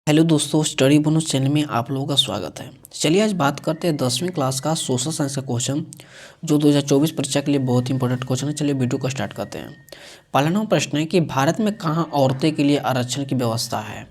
Hello दोस्तों, study bonus channel में आप लोगों का स्वागत है। चलिए आज बात करते हैं 10वीं क्लास का सोशल साइंस का क्वेश्चन जो 2024 परीक्षा के लिए बहुत इंपॉर्टेंट क्वेश्चन है। चलिए वीडियो को स्टार्ट करते हैं। पहला नंबर प्रश्न है कि भारत में कहाँ औरतें के लिए आरक्षण की व्यवस्था है।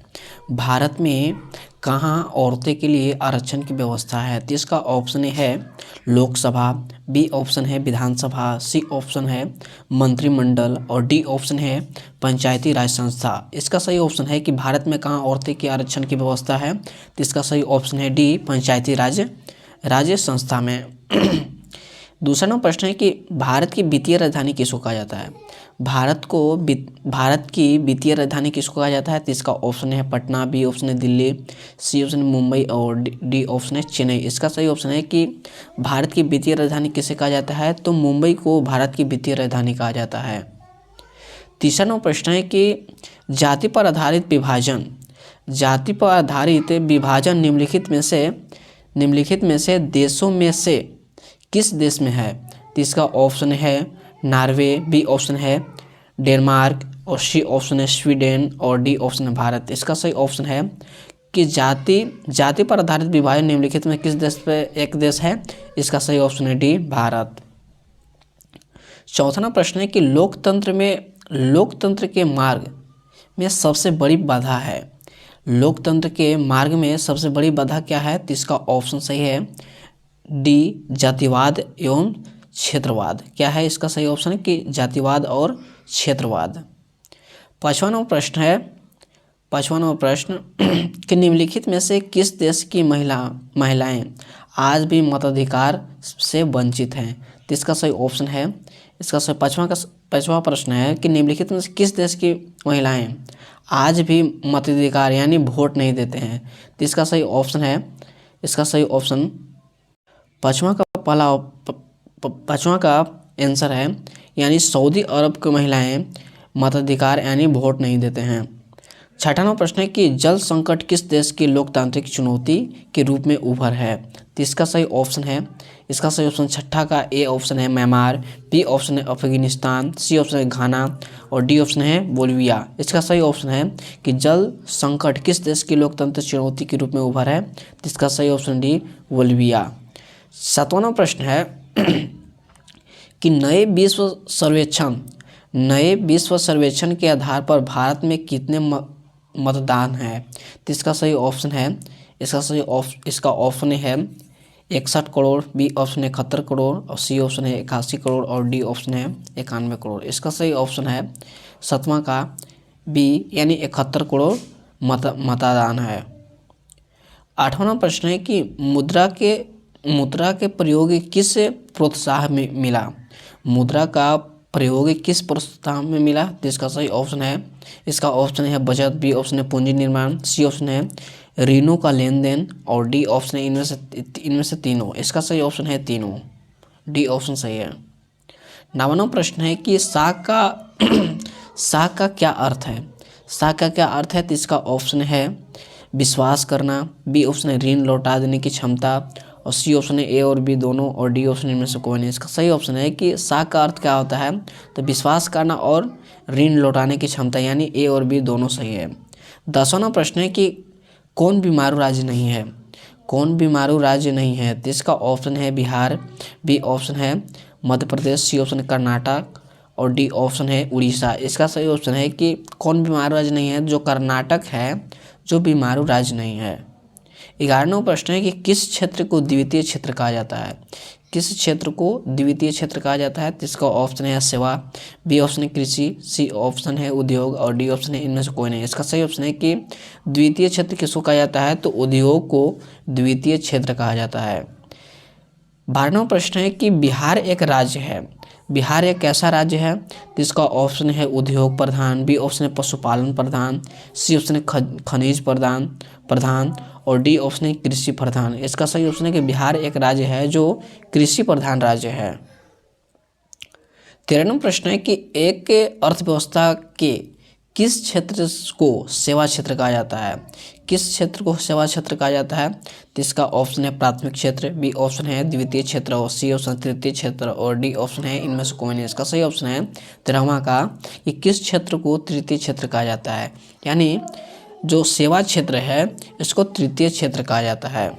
भारत में कहाँ औरतें के लिए आरक्षण की व्यवस्था है। तो इसका ऑप्शन है लोकसभा, बी ऑप्शन है विधानसभा, सी ऑप्शन है मंत्रिमंडल और डी ऑप्शन है पंचायती राज संस्था। इसका सही ऑप्शन है कि भारत में कहाँ औरतें के आरक्षण की व्यवस्था है। तो इसका सही ऑप्शन है डी पंचायती राज्य संस्था में। दूसरा नंबर प्रश्न है कि भारत की वित्तीय राजधानी किसको कहा जाता है। भारत की वित्तीय राजधानी किसको कहा जाता है। तो इसका ऑप्शन है पटना, बी ऑप्शन है दिल्ली, सी ऑप्शन है मुंबई और डी ऑप्शन है चेन्नई। इसका सही ऑप्शन है कि भारत की वित्तीय राजधानी किसे कहा जाता है। तो मुंबई को भारत की वित्तीय राजधानी कहा जाता है। तीसरा नंबर प्रश्न है कि जाति पर आधारित विभाजन निम्नलिखित में से देशों में से किस देश में है। तो इसका ऑप्शन है नॉर्वे, बी ऑप्शन है डेनमार्क और सी ऑप्शन है स्वीडन और डी ऑप्शन है भारत। इसका सही ऑप्शन है कि जाति पर आधारित विभाजन निम्नलिखित में किस देश पे एक देश है। इसका सही ऑप्शन है डी भारत। चौथा प्रश्न है कि लोकतंत्र के मार्ग में सबसे बड़ी बाधा है। लोकतंत्र के मार्ग में सबसे बड़ी बाधा क्या है। तो इसका ऑप्शन सही है डी जातिवाद एवं क्षेत्रवाद। क्या है इसका सही ऑप्शन है कि जातिवाद और क्षेत्रवाद। पांचवा नंबर प्रश्न कि निम्नलिखित में से किस देश की महिलाएं आज भी मताधिकार से वंचित हैं। तो इसका सही ऑप्शन है इसका सही पांचवा प्रश्न है कि निम्नलिखित में से किस देश की महिलाएं आज भी मताधिकार यानी वोट नहीं देते हैं। तो इसका सही ऑप्शन है पांचवा का आंसर है यानी सऊदी अरब की महिलाएं मताधिकार यानी वोट नहीं देते हैं। छठा नंबर प्रश्न है कि जल संकट किस देश की लोकतांत्रिक चुनौती के रूप में उभर है। तो इसका सही ऑप्शन छठा का ए ऑप्शन है म्यांमार, बी ऑप्शन है अफगानिस्तान, सी ऑप्शन है घाना और डी ऑप्शन है बोलिविया। इसका सही ऑप्शन है कि जल संकट किस देश की लोकतांत्रिक चुनौती के रूप में उभर है। तो इसका सही ऑप्शन डी बोलिविया। सातवां प्रश्न है कि नए विश्व सर्वेक्षण के आधार पर भारत में कितने मतदान है। तो इसका सही ऑप्शन है इसका ऑप्शन है 61 करोड़, बी ऑप्शन है 71 करोड़ और सी ऑप्शन है 81 करोड़ और डी ऑप्शन है 91 करोड़। इसका सही ऑप्शन है सातवां का बी यानी 71 करोड़ मतदान है। आठवां प्रश्न है कि मुद्रा के प्रयोग किस प्रोत्साहन में मिला। मुद्रा का प्रयोग किस प्रोत्साहन में मिला। तो इसका सही ऑप्शन है बचत, बी ऑप्शन है पूंजी निर्माण, सी ऑप्शन है ऋणों का लेन देन और डी ऑप्शन है इनमें से तीनों। इसका सही ऑप्शन है तीनों, डी ऑप्शन सही है। नौवां प्रश्न है कि साख का क्या अर्थ है। तो इसका ऑप्शन है विश्वास करना, बी ऑप्शन है ऋण लौटा देने की क्षमता और सी ऑप्शन है ए और बी दोनों और डी ऑप्शन इनमें से कोई नहीं। इसका सही ऑप्शन है कि साख का अर्थ क्या होता है। तो विश्वास करना और ऋण लौटाने की क्षमता यानी ए और बी दोनों सही है। 10वां प्रश्न है कि कौन बीमारू राज्य नहीं है। तो इसका ऑप्शन है बिहार, बी ऑप्शन है मध्य प्रदेश, सी ऑप्शन है कर्नाटक और डी ऑप्शन है उड़ीसा। इसका सही ऑप्शन है कि कौन बीमारू राज्य नहीं है, जो कर्नाटक है जो बीमारू राज्य नहीं है। 11वां प्रश्न है कि किस क्षेत्र को द्वितीय क्षेत्र कहा जाता है। तो इसका ऑप्शन है सेवा, बी ऑप्शन है कृषि, सी ऑप्शन है उद्योग और डी ऑप्शन है इनमें से कोई नहीं। इसका सही ऑप्शन है कि द्वितीय क्षेत्र किसको कहा जाता है। तो उद्योग को द्वितीय क्षेत्र कहा जाता है। 12वां प्रश्न है कि बिहार एक राज्य है। बिहार एक कैसा राज्य है। तो इसका ऑप्शन है उद्योग प्रधान, बी ऑप्शन है पशुपालन प्रधान, सी ऑप्शन है खनिज प्रधान और डी ऑप्शन है कृषि प्रधान। इसका सही ऑप्शन है कि बिहार एक राज्य है जो कृषि प्रधान राज्य है। 13वां प्रश्न है कि एक अर्थव्यवस्था के किस क्षेत्र को सेवा क्षेत्र कहा जाता है। तो इसका ऑप्शन है प्राथमिक क्षेत्र, बी ऑप्शन है द्वितीय क्षेत्र और सी ऑप्शन तृतीय क्षेत्र और डी ऑप्शन है इनमें से कोई नहीं। इसका सही ऑप्शन है 13वां का कि किस क्षेत्र को तृतीय क्षेत्र कहा जाता है। यानी जो सेवा क्षेत्र है इसको तृतीय क्षेत्र कहा जाता है।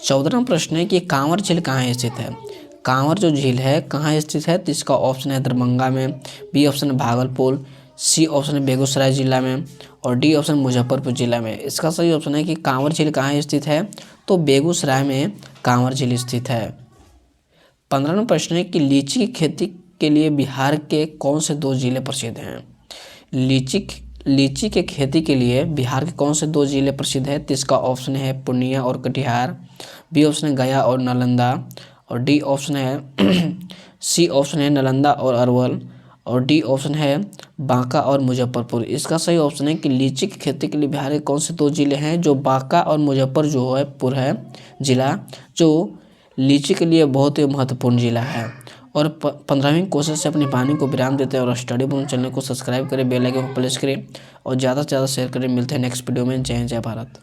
14वां प्रश्न है कि कांवर झील कहाँ स्थित है। कांवर जो झील है कहाँ स्थित है, तो इसका ऑप्शन है दरभंगा में, बी ऑप्शन है भागलपुर, सी ऑप्शन है बेगूसराय जिला में और डी ऑप्शन मुजफ्फरपुर जिला में। इसका सही ऑप्शन है कि कांवर झील कहाँ स्थित है, तो बेगूसराय में कांवर झील स्थित है। 15वां प्रश्न है कि लीची की खेती के लिए बिहार के कौन से 2 जिले प्रसिद्ध हैं। लीची के खेती के लिए बिहार के कौन से 2 जिले प्रसिद्ध है, तो इसका ऑप्शन है पूर्णिया और कटिहार, बी ऑप्शन है गया और नालंदा और डी ऑप्शन है सी ऑप्शन है नालंदा और अरवल और डी ऑप्शन है बांका और मुजफ्फरपुर। इसका सही ऑप्शन है कि लीची की खेती के लिए बिहार के कौन से 2 जिले हैं, जो बांका और मुजफ्फरपुर है जिला, जो लीची के लिए बहुत ही महत्वपूर्ण जिला है। और 15वीं क्वेश्चन से अपनी वाणी को विराम देते हैं और स्टडी बूम चैनल को सब्सक्राइब करें, बेल आइकन को प्रेस करें और ज़्यादा से ज़्यादा शेयर करें। मिलते हैं नेक्स्ट वीडियो में। जय हिंद, जय भारत।